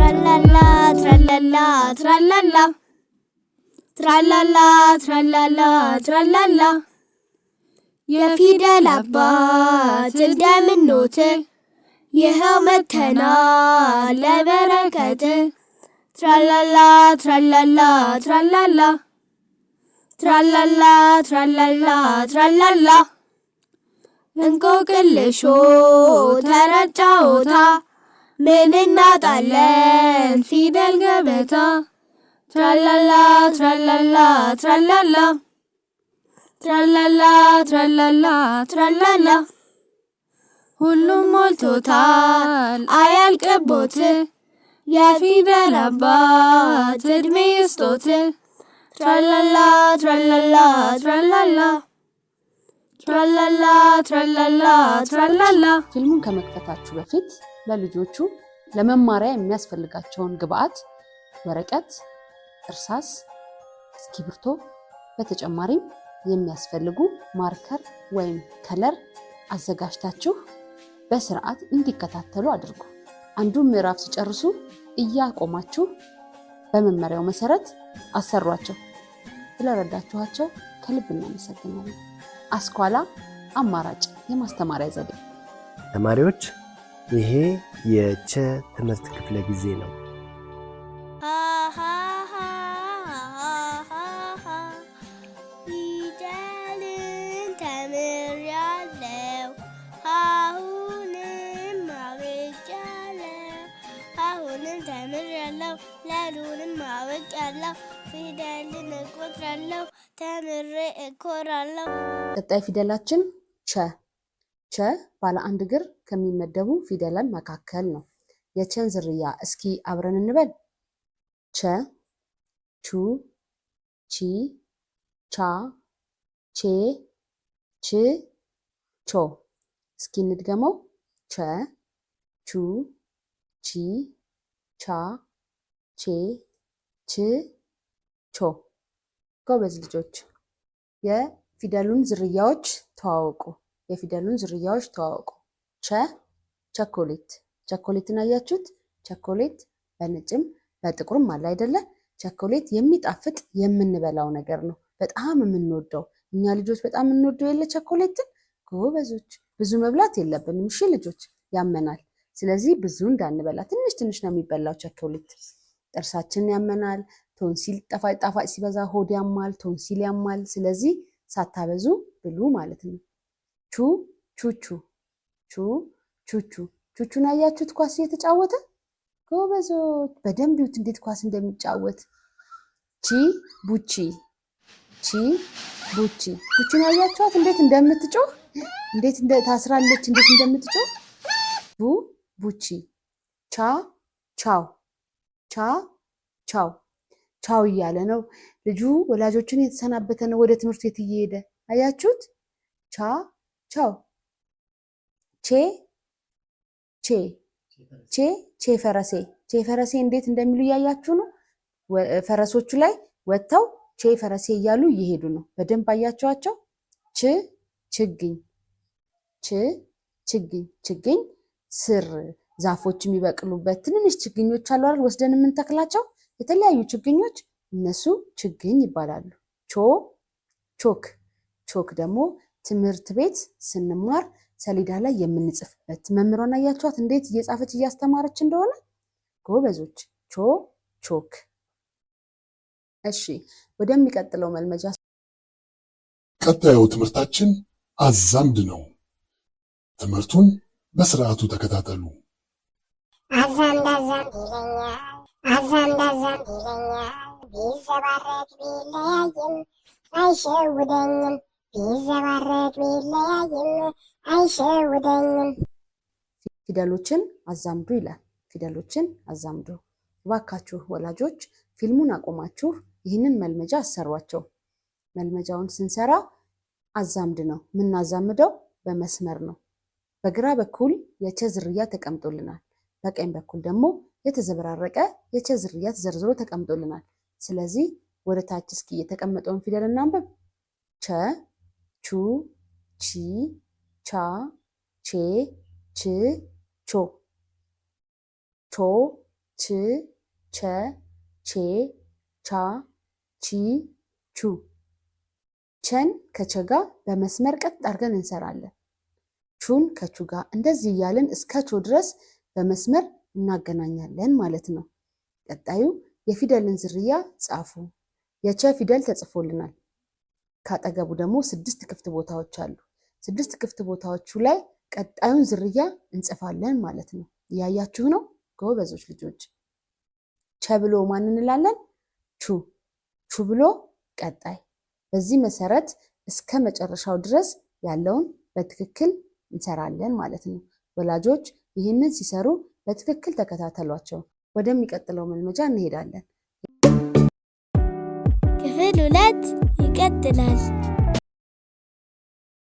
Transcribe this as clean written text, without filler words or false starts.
Tralala, tralala, tralala. Tralala, tralala, tralala. የፊደል አባት እንደምንኖት ይኸው መተናል ለበረከት ትራላላ ትራላላ ትራላላ ትራላላ ትራላላ ትራላላ እንቆቅልሾ ተረት ጨዋታ ምን እናጣለን ፊደል ገበታ ትራላላ ትራላላ ትራላላ ትራላላ ትራላላ ትራላላ ሁሉም ሞልቶታል አያልቅቦት የፊደል አባት እድሜ ይስጦት ትራላላ ትራላላ ትራላላ ትራላላ ትራላላ ትራላላ። ፊልሙን ከመክፈታችሁ በፊት ለልጆቹ ለመማሪያ የሚያስፈልጋቸውን ግብአት ወረቀት፣ እርሳስ፣ እስክሪብቶ በተጨማሪም የሚያስፈልጉ ማርከር ወይም ከለር አዘጋጅታችሁ በስርዓት እንዲከታተሉ አድርጉ። አንዱን ምዕራፍ ሲጨርሱ እያቆማችሁ በመመሪያው መሰረት አሰሯቸው። ስለረዳችኋቸው ከልብ እናመሰግናለን። አስኳላ አማራጭ የማስተማሪያ ዘዴ። ተማሪዎች ይሄ የቸ ትምህርት ክፍለ ጊዜ ነው። ፊደልን ተምሬያለሁ አሁንም አውቄያለሁ አሁንም ተምሬያለሁ ለሉንም አውቄያለሁ ፊደልን እቆጥራለሁ ተምሬ እኮራለሁ። ቀጣይ ፊደላችን ቸ። ቸ ባለ አንድ እግር ከሚመደቡ ፊደላት መካከል ነው። የቸን ዝርያ እስኪ አብረን እንበል። ቸ፣ ቹ፣ ቺ፣ ቻ፣ ቼ፣ ች፣ ቾ። እስኪ እንድገመው። ቸ፣ ቹ፣ ቺ፣ ቻ፣ ቼ፣ ች፣ ቾ። ጎበዝ ልጆች። የፊደሉን ዝርያዎች ተዋወቁ። የፊደሉን ዝርያዎች ተዋወቁ። ቸ ቸኮሌት። ቸኮሌትን አያችሁት? ቸኮሌት በነጭም በጥቁርም አለ አይደለ? ቸኮሌት የሚጣፍጥ የምንበላው ነገር ነው። በጣም የምንወደው እኛ ልጆች በጣም የምንወደው የለ ቸኮሌትን? ጎበዞች። ብዙ መብላት የለብንም እሺ ልጆች፣ ያመናል። ስለዚህ ብዙ እንዳንበላ፣ ትንሽ ትንሽ ነው የሚበላው ቸኮሌት። ጥርሳችንን ያመናል። ቶንሲል ጣፋጭ ሲበዛ ሆድ ያማል፣ ቶንሲል ያማል። ስለዚህ ሳታበዙ ብሉ ማለት ነው። ቹ ቹቹ ቹ ቹቹ ቹቹን አያችሁት? ኳስ እየተጫወተ ጎበዞች። በደንብ ይዩት እንዴት ኳስ እንደሚጫወት። ቺ ቡቺ ቺ ቡቺ ቡቺን አያችኋት እንዴት እንደምትጮህ? እንዴት ታስራለች እንዴት እንደምትጮህ። ቡ ቡቺ ቻ ቻው ቻ ቻው ቻው እያለ ነው ልጁ። ወላጆችን የተሰናበተ ነው፣ ወደ ትምህርት ቤት እየሄደ አያችሁት? ቻ ቻው። ቼ ቼ ቼ ቼ ፈረሴ ቼ ፈረሴ እንዴት እንደሚሉ እያያችሁ ነው። ፈረሶቹ ላይ ወጥተው ቼ ፈረሴ እያሉ እየሄዱ ነው። በደንብ አያችኋቸው። ች ችግኝ ች ችግኝ ችግኝ ስር ዛፎች የሚበቅሉበት ትንንሽ ችግኞች አሉ አይደል? ወስደን የምንተክላቸው የተለያዩ ችግኞች እነሱ ችግኝ ይባላሉ። ቾ ቾክ ቾክ ደግሞ ትምህርት ቤት ስንማር ሰሌዳ ላይ የምንጽፍበት። መምህሯን አያችኋት እንዴት እየጻፈች እያስተማረች እንደሆነ? ጎበዞች። ቾ ቾክ። እሺ ወደሚቀጥለው መልመጃ። ቀጣዩ ትምህርታችን አዛምድ ነው። ትምህርቱን በስርዓቱ ተከታተሉ። አዛምድ አዛምድ ይለኛል አዛምድ አዛምድ ይለኛል ቢዘባረቅ ቢለያይም አይሸውደኝም ቢዘባረቅ ቢለያይም አይሸውደኝም። ፊደሎችን አዛምዱ ይላል። ፊደሎችን አዛምዱ። እባካችሁ ወላጆች ፊልሙን አቆማችሁ ይህንን መልመጃ አሰሯቸው። መልመጃውን ስንሰራ አዛምድ ነው የምናዛምደው፣ በመስመር ነው። በግራ በኩል የቸ ዝርያ ተቀምጦልናል። በቀኝ በኩል ደግሞ የተዘበራረቀ የቸ ዝርያ ተዘርዝሮ ተቀምጦልናል። ስለዚህ ወደ ታች እስኪ የተቀመጠውን ፊደል እናንብብ። ቸ፣ ቹ፣ ቺ፣ ቻ፣ ቼ፣ ች፣ ቾ። ቾ፣ ች፣ ቸ፣ ቼ፣ ቻ፣ ቺ፣ ቹ። ቸን ከቸ ጋር በመስመር ቀጥ አድርገን እንሰራለን። ቹን ከቹ ጋር እንደዚህ እያልን እስከ ቾ ድረስ በመስመር እናገናኛለን ማለት ነው። ቀጣዩ የፊደልን ዝርያ ጻፉ። የቸ ፊደል ተጽፎልናል። ካጠገቡ ደግሞ 6 ክፍት ቦታዎች አሉ። 6 ክፍት ቦታዎቹ ላይ ቀጣዩን ዝርያ እንጽፋለን ማለት ነው። እያያችሁ ነው ጎበዞች ልጆች። ቸ ብሎ ማን እንላለን? ቹ። ቹ ብሎ ቀጣይ። በዚህ መሰረት እስከ መጨረሻው ድረስ ያለውን በትክክል እንሰራለን ማለት ነው። ወላጆች ይህንን ሲሰሩ በትክክል ተከታተሏቸው። ወደሚቀጥለው መልመጃ እንሄዳለን። ክፍል 2 ይቀጥላል።